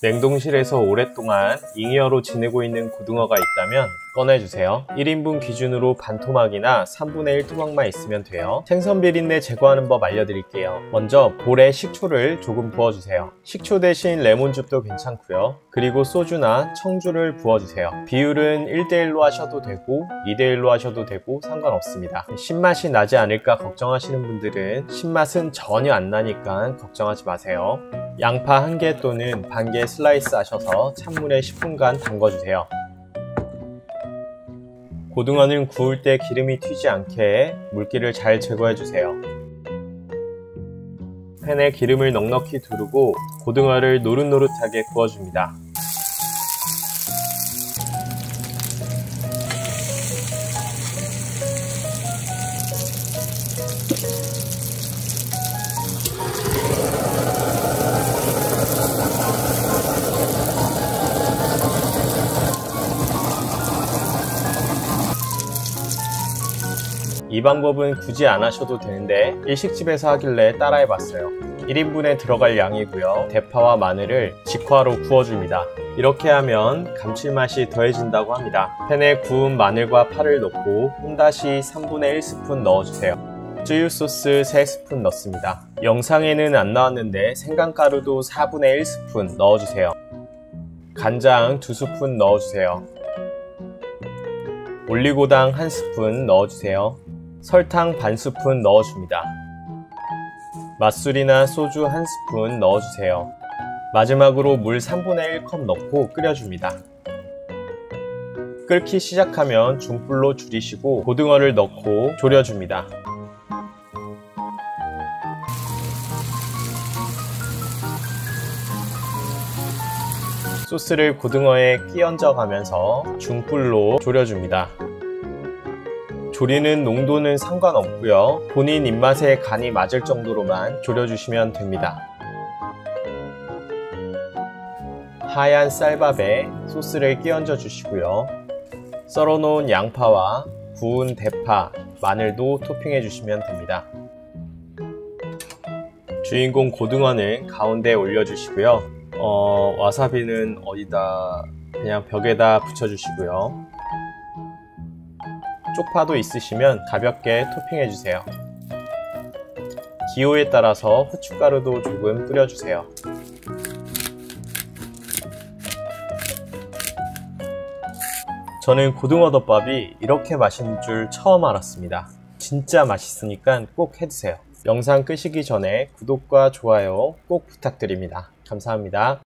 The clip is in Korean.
냉동실에서 오랫동안 잉여로 지내고 있는 고등어가 있다면 꺼내주세요. 1인분 기준으로 반토막이나 3분의 1 토막만 있으면 돼요. 생선 비린내 제거하는 법 알려드릴게요. 먼저 볼에 식초를 조금 부어주세요. 식초 대신 레몬즙도 괜찮고요. 그리고 소주나 청주를 부어주세요. 비율은 1:1로 하셔도 되고 2:1로 하셔도 되고 상관없습니다. 신맛이 나지 않을까 걱정하시는 분들은 신맛은 전혀 안 나니까 걱정하지 마세요. 양파 1개 또는 반 개 슬라이스 하셔서 찬물에 10분간 담궈주세요. 고등어는 구울 때 기름이 튀지 않게 물기를 잘 제거해주세요. 팬에 기름을 넉넉히 두르고 고등어를 노릇노릇하게 구워줍니다. 이 방법은 굳이 안 하셔도 되는데 일식집에서 하길래 따라해봤어요. 1인분에 들어갈 양이고요. 대파와 마늘을 직화로 구워줍니다. 이렇게 하면 감칠맛이 더해진다고 합니다. 팬에 구운 마늘과 파를 넣고 혼다시 3분의 1스푼 넣어주세요. 쯔유소스 3스푼 넣습니다. 영상에는 안 나왔는데 생강가루도 4분의 1스푼 넣어주세요. 간장 2스푼 넣어주세요. 올리고당 1스푼 넣어주세요. 설탕 반스푼 넣어줍니다. 맛술이나 소주 1스푼 넣어주세요. 마지막으로 물 3분의 1컵 넣고 끓여줍니다. 끓기 시작하면 중불로 줄이시고 고등어를 넣고 졸여줍니다. 소스를 고등어에 끼얹어 가면서 중불로 졸여줍니다. 조리는 농도는 상관없고요. 본인 입맛에 간이 맞을 정도로만 졸여주시면 됩니다. 하얀 쌀밥에 소스를 끼얹어 주시고요. 썰어놓은 양파와 구운 대파, 마늘도 토핑해 주시면 됩니다. 주인공 고등어는 가운데 올려주시고요. 와사비는 어디다 그냥 벽에다 붙여주시고요. 쪽파도 있으시면 가볍게 토핑해 주세요. 기호에 따라서 후춧가루도 조금 뿌려주세요. 저는 고등어 덮밥이 이렇게 맛있는 줄 처음 알았습니다. 진짜 맛있으니까 꼭 해드세요. 영상 끄시기 전에 구독과 좋아요 꼭 부탁드립니다. 감사합니다.